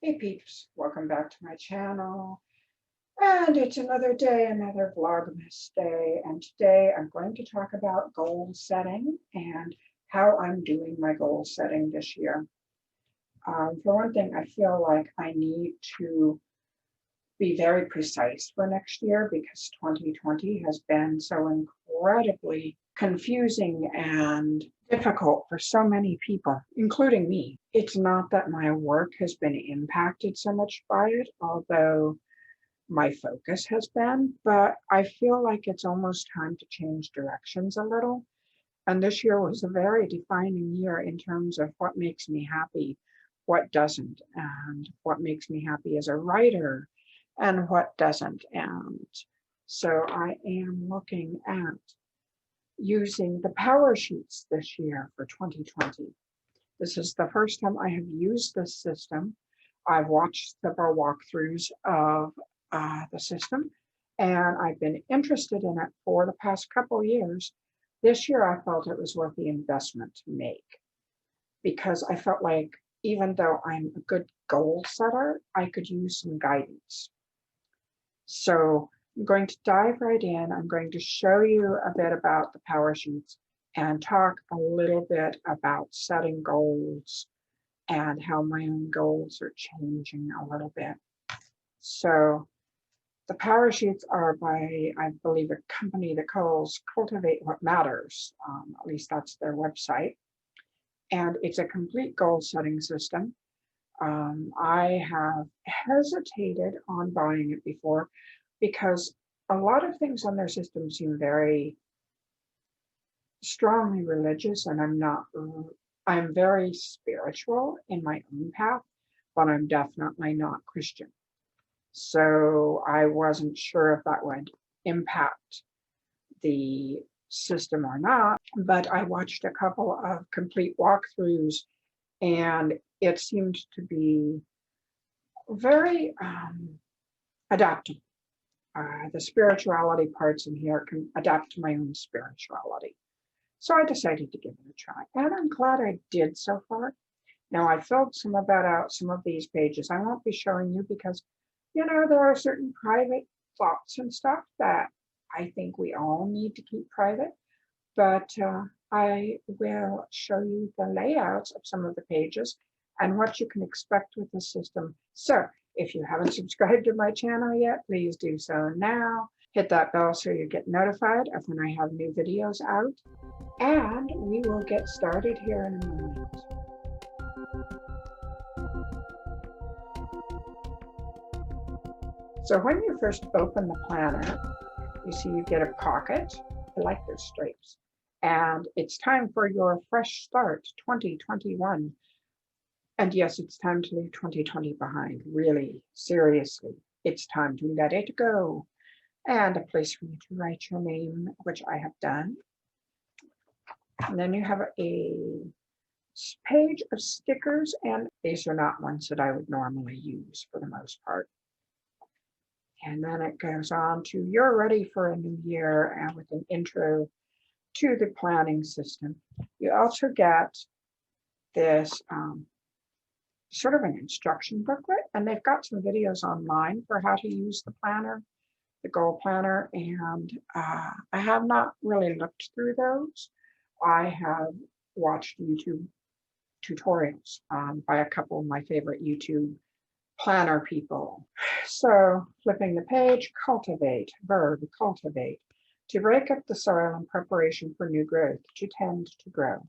Hey peeps, welcome back to my channel. And it's another day, another Vlogmas day. And today I'm going to talk about goal setting and how I'm doing my goal setting this year. For one thing, I feel like I need to be very precise for next year because 2020 has been so incredibly confusing and difficult for so many people, including me. It's not that my work has been impacted so much by it, although my focus has been, but I feel like it's almost time to change directions a little. And this year was a very defining year in terms of what makes me happy, what doesn't, and what makes me happy as a writer and what doesn't. And so I am looking at using the Powersheets this year for 2020. This is the first time I have used this system. I've watched several walkthroughs of the system, and I've been interested in it for the past couple years. This year, I felt it was worth the investment to make because I felt like even though I'm a good goal setter, I could use some guidance. So I'm going to dive right in. I'm going to show you a bit about the Powersheets and talk a little bit about setting goals and how my own goals are changing a little bit. So the Powersheets are by, I believe, a company that calls Cultivate What Matters. At least that's their website. And it's a complete goal setting system. I have hesitated on buying it before because a lot of things on their system seem very strongly religious, and I'm very spiritual in my own path, but I'm definitely not Christian. So I wasn't sure if that would impact the system or not, but I watched a couple of complete walkthroughs and it seemed to be very adaptable. The spirituality parts in here can adapt to my own spirituality. So I decided to give it a try, and I'm glad I did so far. Now I filled some of that out, some of these pages. I won't be showing you because, there are certain private thoughts and stuff that I think we all need to keep private, but I will show you the layouts of some of the pages and what you can expect with the system. So if you haven't subscribed to my channel yet, please do so now. Hit that bell so you get notified of when I have new videos out. And we will get started here in a moment. So when you first open the planner, you see you get a pocket. I like those stripes. And it's time for your fresh start, 2021. And yes, it's time to leave 2020 behind. Really, seriously, it's time to let it go. And a place for you to write your name, which I have done. And then you have a page of stickers, and these are not ones that I would normally use for the most part. And then it goes on to you're ready for a new year, and with an intro to the planning system. You also get this sort of an instruction booklet, and they've got some videos online for how to use the planner, the goal planner, and I have not really looked through those. I have watched YouTube tutorials by a couple of my favorite YouTube planner people. So flipping the page, cultivate, verb, cultivate, to break up the soil in preparation for new growth, to tend to grow.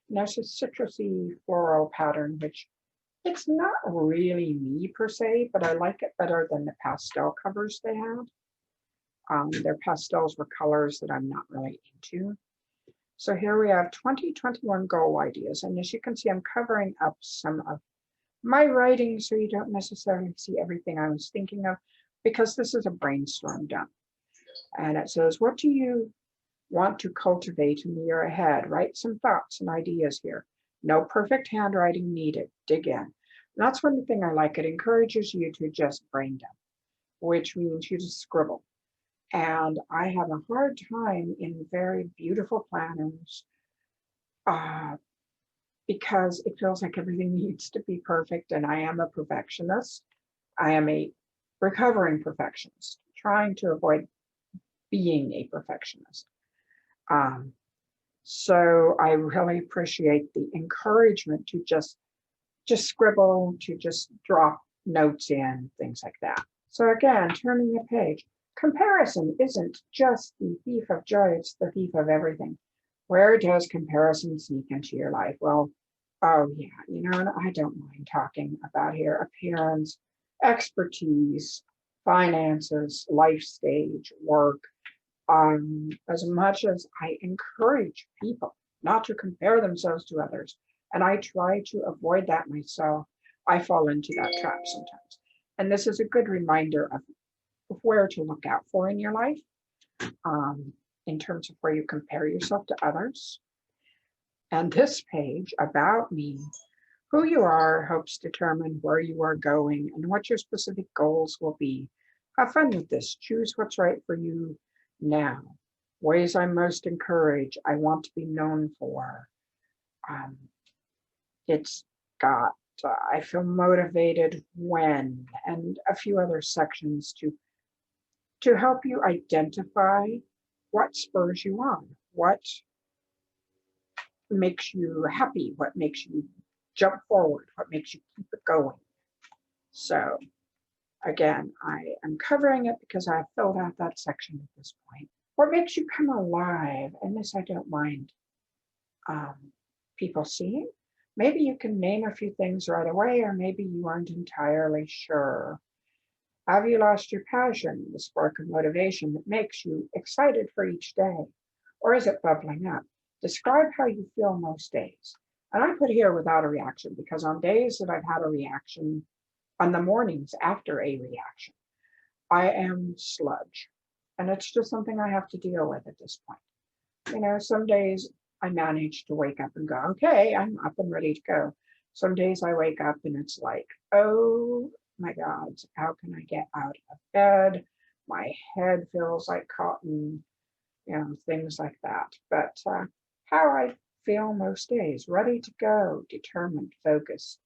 And there's a citrusy floral pattern, which it's not really me per se, but I like it better than the pastel covers they had. Their pastels were colors that I'm not really into. So here we have 2021 goal ideas. And as you can see, I'm covering up some of my writing so you don't necessarily see everything I was thinking of, because this is a brainstorm dump. And it says, what do you want to cultivate in the year ahead? Write some thoughts and ideas here. No perfect handwriting needed. Dig in. And that's one thing I like. It encourages you to just brain dump, which means you just scribble. And I have a hard time in very beautiful planners because it feels like everything needs to be perfect. And I am a perfectionist. I am a recovering perfectionist, trying to avoid being a perfectionist. So I really appreciate the encouragement to just scribble, to just drop notes in, things like that. So again, turning the page, comparison isn't just the thief of joy, it's the thief of everything. Where does comparison sneak into your life? Well, oh yeah, and I don't mind talking about here, appearance, expertise, finances, life stage, work. As much as I encourage people not to compare themselves to others, and I try to avoid that myself, I fall into that trap sometimes. And this is a good reminder of where to look out for in your life, in terms of where you compare yourself to others. And this page, about me, who you are helps determine where you are going and what your specific goals will be. Have fun with this. Choose what's right for you now. Ways I'm most encouraged, I want to be known for. It's got, I feel motivated when, and a few other sections to help you identify what spurs you on, what makes you happy, what makes you jump forward, what makes you keep it going. So again, I am covering it because I filled out that section at this point. What makes you come alive? And this I don't mind people seeing. Maybe you can name a few things right away, or maybe you aren't entirely sure. Have you lost your passion, the spark of motivation that makes you excited for each day? Or is it bubbling up? Describe how you feel most days. And I put here without a reaction, because on days that I've had a reaction, on the mornings after a reaction, I am sludge. And it's just something I have to deal with at this point. Some days I manage to wake up and go, okay, I'm up and ready to go. Some days I wake up and it's like, oh my God, how can I get out of bed? My head feels like cotton, things like that. But how I feel most days, ready to go, determined, focused,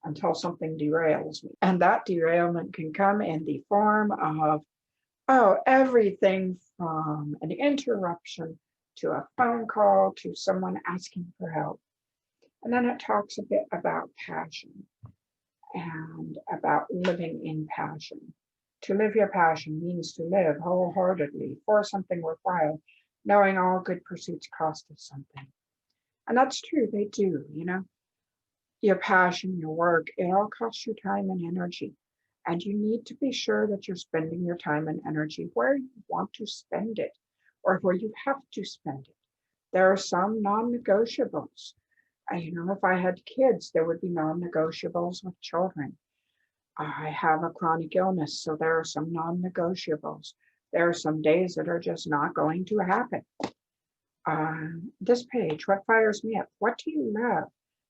until something derails me. And that derailment can come in the form of, everything from an interruption to a phone call to someone asking for help. And then it talks a bit about passion and about living in passion. To live your passion means to live wholeheartedly for something worthwhile, knowing all good pursuits cost us something. And that's true, they do, Your passion, your work, it all costs you time and energy. And you need to be sure that you're spending your time and energy where you want to spend it, or where you have to spend it. There are some non-negotiables. If I had kids, there would be non-negotiables with children. I have a chronic illness, so there are some non-negotiables. There are some days that are just not going to happen. This page, what fires me up? What do you love?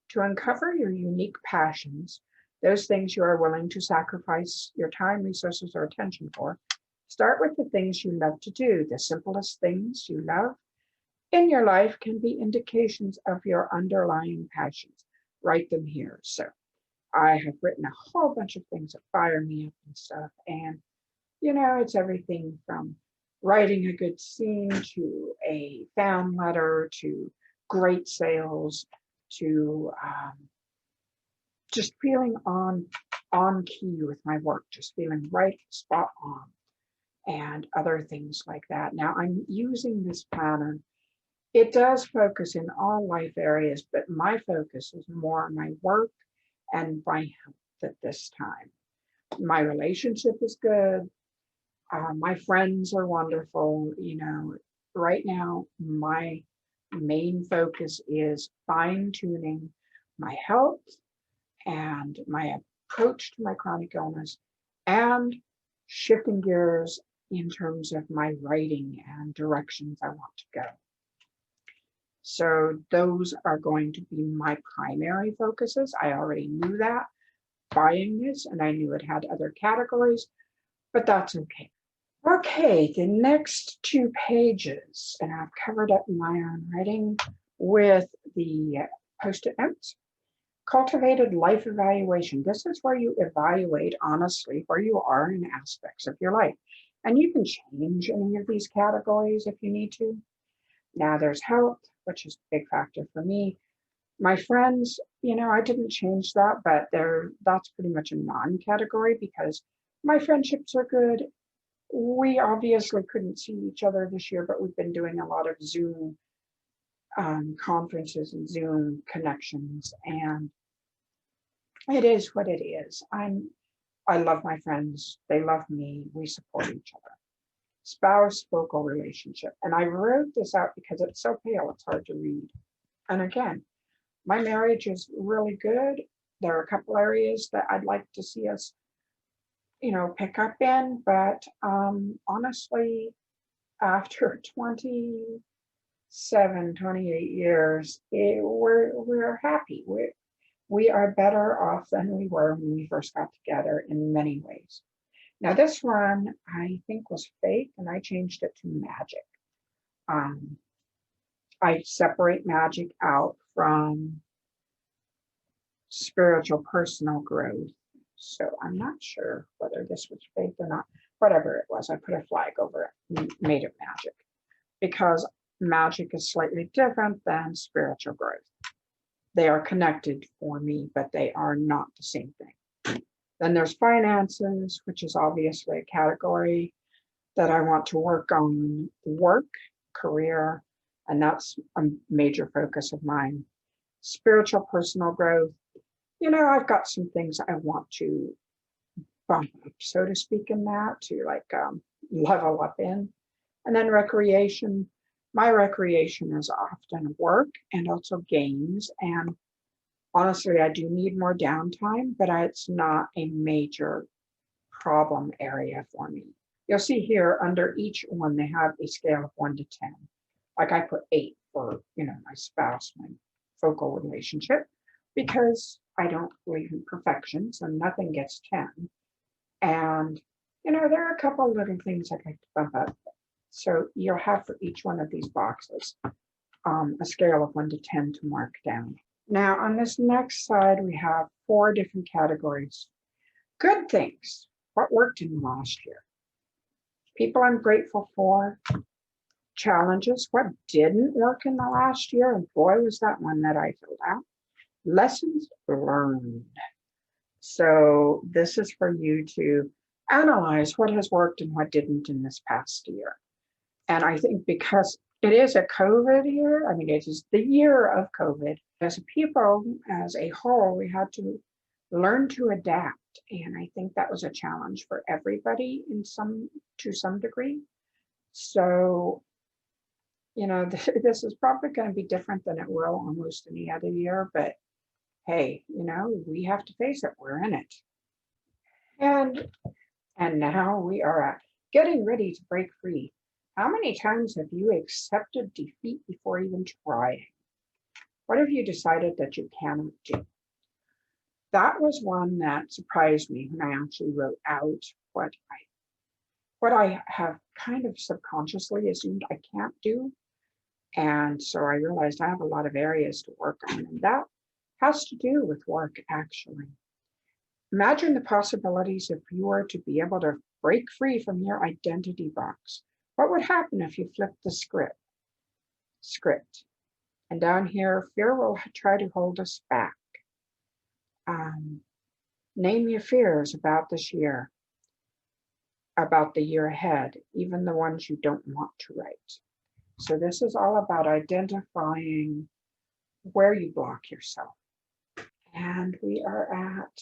To uncover your unique passions, those things you are willing to sacrifice your time, resources, or attention for, start with the things you love to do. The simplest things you love in your life can be indications of your underlying passions. Write them here. So I have written a whole bunch of things that fire me up and stuff. And, it's everything from writing a good scene to a fan letter to great sales to just feeling on key with my work, just feeling right spot on, and other things like that. Now I'm using this pattern. It does focus in all life areas, but my focus is more on my work and my health at this time. My relationship is good. My friends are wonderful. Right now, my main focus is fine-tuning my health and my approach to my chronic illness, and shifting gears in terms of my writing and directions I want to go. So those are going to be my primary focuses. I already knew that buying this, and I knew it had other categories, but that's okay. Okay, the next 2 pages, and I've covered up my own writing with the Post-it notes. Cultivated life evaluation. This is where you evaluate honestly where you are in aspects of your life. And you can change any of these categories if you need to. Now there's health, which is a big factor for me. My friends, I didn't change that, but that's pretty much a non-category because my friendships are good. We obviously couldn't see each other this year, but we've been doing a lot of Zoom conferences and Zoom connections, and it is what it is. I love my friends. They love me. We support each other. Spouse focal relationship. And I wrote this out because it's so pale, it's hard to read. And again, my marriage is really good. There are a couple areas that I'd like to see us, pick up in, but honestly, after 28 years, we're happy. We are better off than we were when we first got together in many ways. Now this one I think was fake, and I changed it to magic. I separate magic out from spiritual personal growth. So I'm not sure whether this was fake or not. Whatever it was, I put a flag over it and made it magic, because magic is slightly different than spiritual growth. They are connected for me, but they are not the same thing. Then there's finances, which is obviously a category that I want to work on. Work, career, and that's a major focus of mine. Spiritual personal growth. I've got some things I want to bump up, so to speak, in that, to level up in. And then recreation. My recreation is often work and also games. And honestly, I do need more downtime, but it's not a major problem area for me. You'll see here under each one, they have a scale of 1 to 10. Like I put 8 for, my spouse, my focal relationship, because I don't believe in perfection, so nothing gets 10. And, there are a couple of little things I'd like to bump up. So you'll have for each one of these boxes a scale of 1 to 10 to mark down. Now on this next side, we have 4 different categories. Good things. What worked in the last year? People I'm grateful for. Challenges. What didn't work in the last year? And boy, was that one that I filled out. Lessons learned. So this is for you to analyze what has worked and what didn't in this past year. And I think because it is a COVID year, it is the year of COVID, as a people, as a whole, we had to learn to adapt. And I think that was a challenge for everybody to some degree. So, this is probably going to be different than it will almost any other year, but hey, we have to face it. We're in it. And now we are getting ready to break free. How many times have you accepted defeat before even trying? What have you decided that you cannot do? That was one that surprised me when I actually wrote out what I have kind of subconsciously assumed I can't do. And so I realized I have a lot of areas to work on, and that has to do with work, actually. Imagine the possibilities if you were to be able to break free from your identity box. What would happen if you flipped the script? And down here, fear will try to hold us back. Name your fears about this year, about the year ahead, even the ones you don't want to write. So this is all about identifying where you block yourself. And we are at,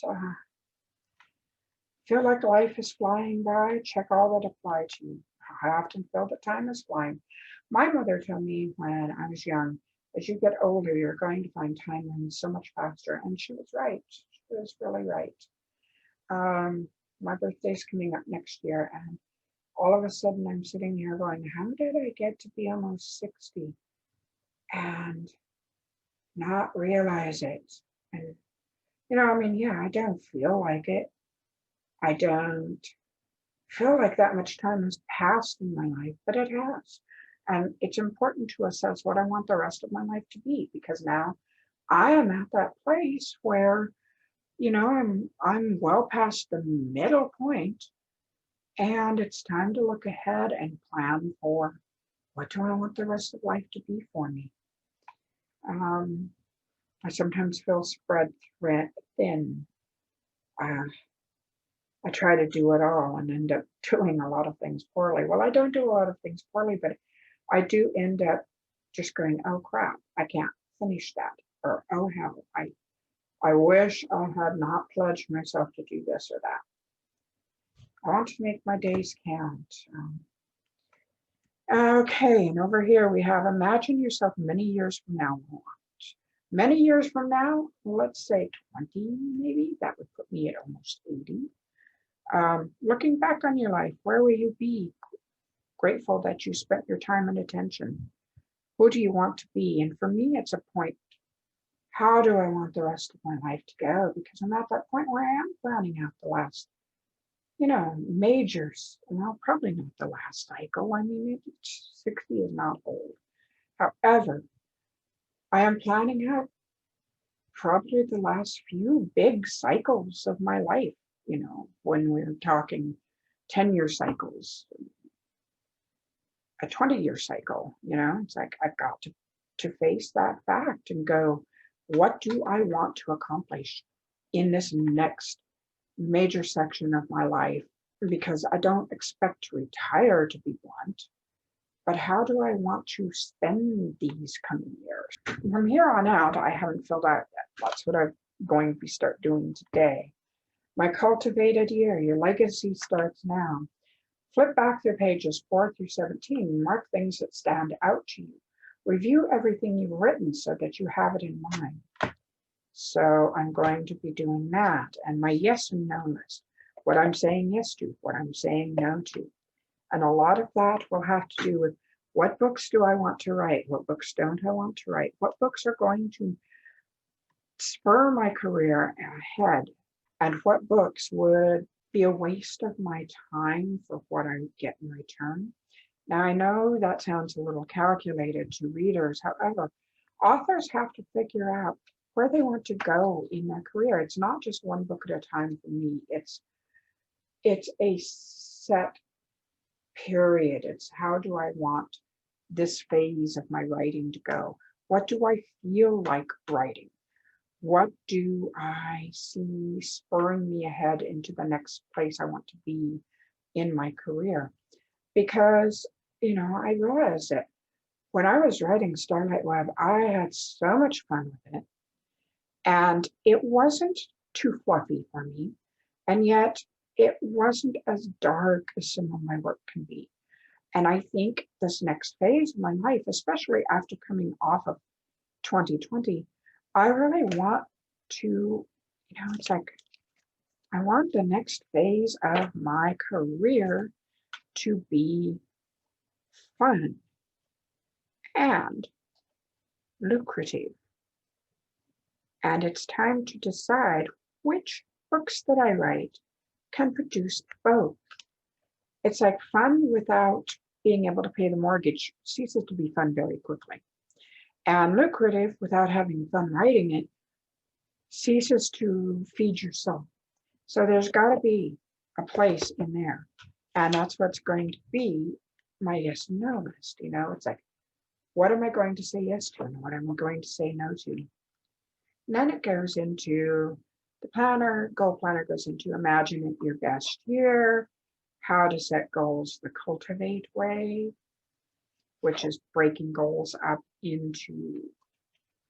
feel like life is flying by, check all that apply to you. I often feel that time is flying. My mother told me when I was young, as you get older, you're going to find time runs so much faster. And she was right. She was really right. My birthday's coming up next year, and all of a sudden I'm sitting here going, how did I get to be almost 60 and not realize it? And, I don't feel like it. I don't feel like that much time has passed in my life, but it has. And it's important to assess what I want the rest of my life to be, because now I am at that place where, I'm well past the middle point, and it's time to look ahead and plan for what do I want the rest of life to be for me. I sometimes feel spread thin. Uh, I try to do it all and end up doing a lot of things poorly. Well, I don't do a lot of things poorly, but I do end up just going, oh crap, I can't finish that. Or, oh hell, I wish I had not pledged myself to do this or that. I want to make my days count. Okay, and over here we have imagine yourself many years from now. Many years from now, let's say 20 maybe, that would put me at almost 80. Looking back on your life, where will you be grateful that you spent your time and attention? Who do you want to be? And for me, it's a point. How do I want the rest of my life to go? Because I'm at that point where I am planning out the last, majors. Well, probably not the last cycle. I mean, 60 is not old. However, I am planning out probably the last few big cycles of my life, when we're talking 10-year cycles, a 20-year cycle, it's like I've got to face that fact and go, what do I want to accomplish in this next major section of my life? Because I don't expect to retire, to be blunt, but how do I want to spend these coming years? From here on out, I haven't filled out yet. That's what I'm going to start doing today. My cultivated year, your legacy starts now. Flip back through pages 4 through 17, mark things that stand out to you. Review everything you've written so that you have it in mind. So I'm going to be doing that. And my yes and no list, what I'm saying yes to, what I'm saying no to. And a lot of that will have to do with what books do I want to write? What books don't I want to write? What books are going to spur my career ahead? And what books would be a waste of my time for what I get in return? Now, I know that sounds a little calculated to readers. However, authors have to figure out where they want to go in their career. It's not just one book at a time for me. It's a set period. It's how do I want this phase of my writing to go? What do I feel like writing? What do I see spurring me ahead into the next place I want to be in my career? Because, I realized that when I was writing Starlight Web, I had so much fun with it. And it wasn't too fluffy for me. And yet it wasn't as dark as some of my work can be. And I think this next phase of my life, especially after coming off of 2020, I really want to, it's like, I want the next phase of my career to be fun and lucrative. And it's time to decide which books that I write can produce both. It's like fun without being able to pay the mortgage ceases to be fun very quickly. And lucrative without having fun writing it ceases to feed your soul. So there's got to be a place in there. And that's what's going to be my yes and no list. It's like, what am I going to say yes to and what am I going to say no to? And then it goes into the planner. Goal planner goes into imagine it your best year, how to set goals the cultivate way, which is breaking goals up into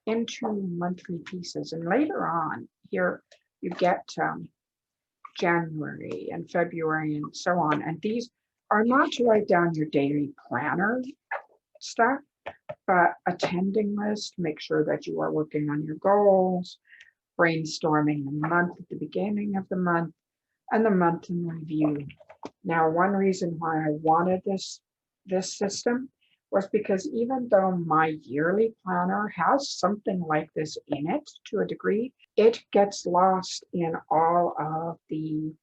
monthly pieces. And later on here, you get January and February and so on. And these are not to write down your daily planner stuff, but attending list, make sure that you are working on your goals, brainstorming the month at the beginning of the month, and the month in review. Now, one reason why I wanted this system was because even though my yearly planner has something like this in it to a degree, it gets lost in all of the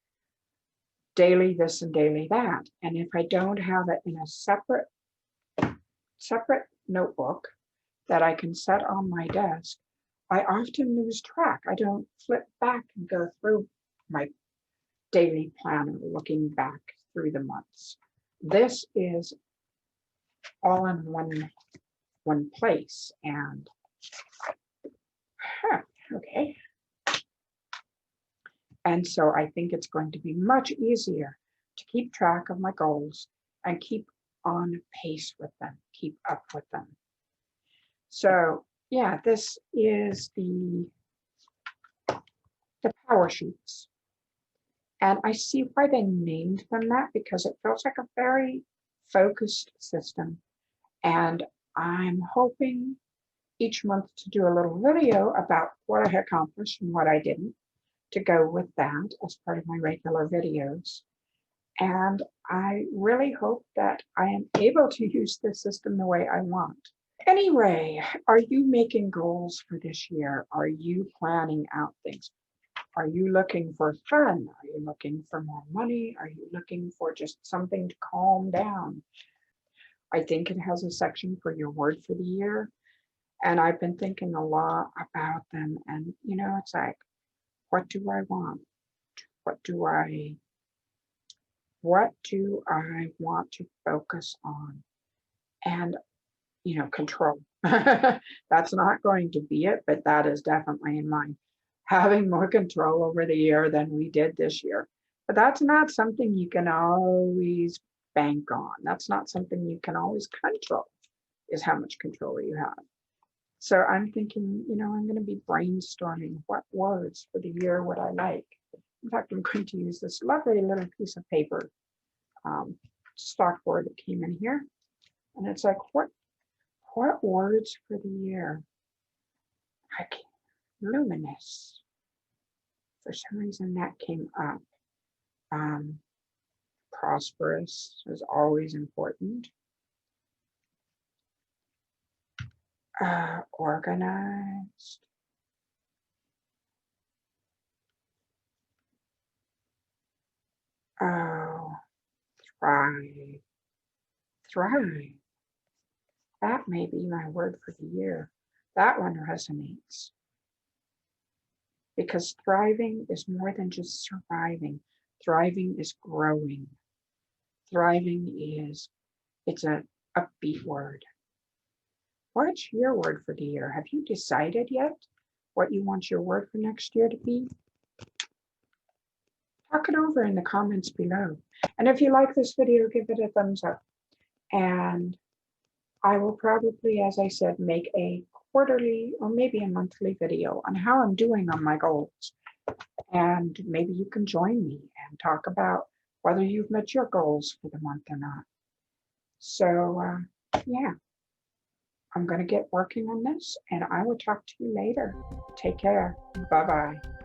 daily this and daily that. And if I don't have it in a separate notebook that I can set on my desk, I often lose track. I don't flip back and go through my daily planner looking back through the months. This is all in one place, and okay. And so I think it's going to be much easier to keep track of my goals and keep on pace with them, keep up with them. So yeah, this is the Powersheets. And I see why they named them that, because it feels like a very focused system. And I'm hoping each month to do a little video about what I accomplished and what I didn't, to go with that as part of my regular videos. And I really hope that I am able to use this system the way I want. Anyway, are you making goals for this year? Are you planning out things? Are you looking for fun? Are you looking for more money? Are you looking for just something to calm down? I think it has a section for your word for the year. And I've been thinking a lot about them. And, you know, it's like, what do I want? What do I want to focus on? And, you know, control. That's not going to be it, but that is definitely in mind. Having more control over the year than we did this year. But that's not something you can always bank on. That's not something you can always control, is how much control you have. So I'm thinking, you know, I'm going to be brainstorming what words for the year would I like. In fact, I'm going to use this lovely little piece of paper, stock board that came in here. And it's like, what words for the year? Luminous. For some reason that came up. Prosperous is always important. Organized. Oh, thrive. Thrive. That may be my word for the year. That one resonates. Because thriving is more than just surviving. Thriving is growing. Thriving it's an upbeat word. What's your word for the year? Have you decided yet what you want your word for next year to be? Talk it over in the comments below. And if you like this video, give it a thumbs up. And I will probably, as I said, make a quarterly or maybe a monthly video on how I'm doing on my goals. And maybe you can join me and talk about whether you've met your goals for the month or not. So, yeah, I'm going to get working on this, and I will talk to you later. Take care. Bye-bye.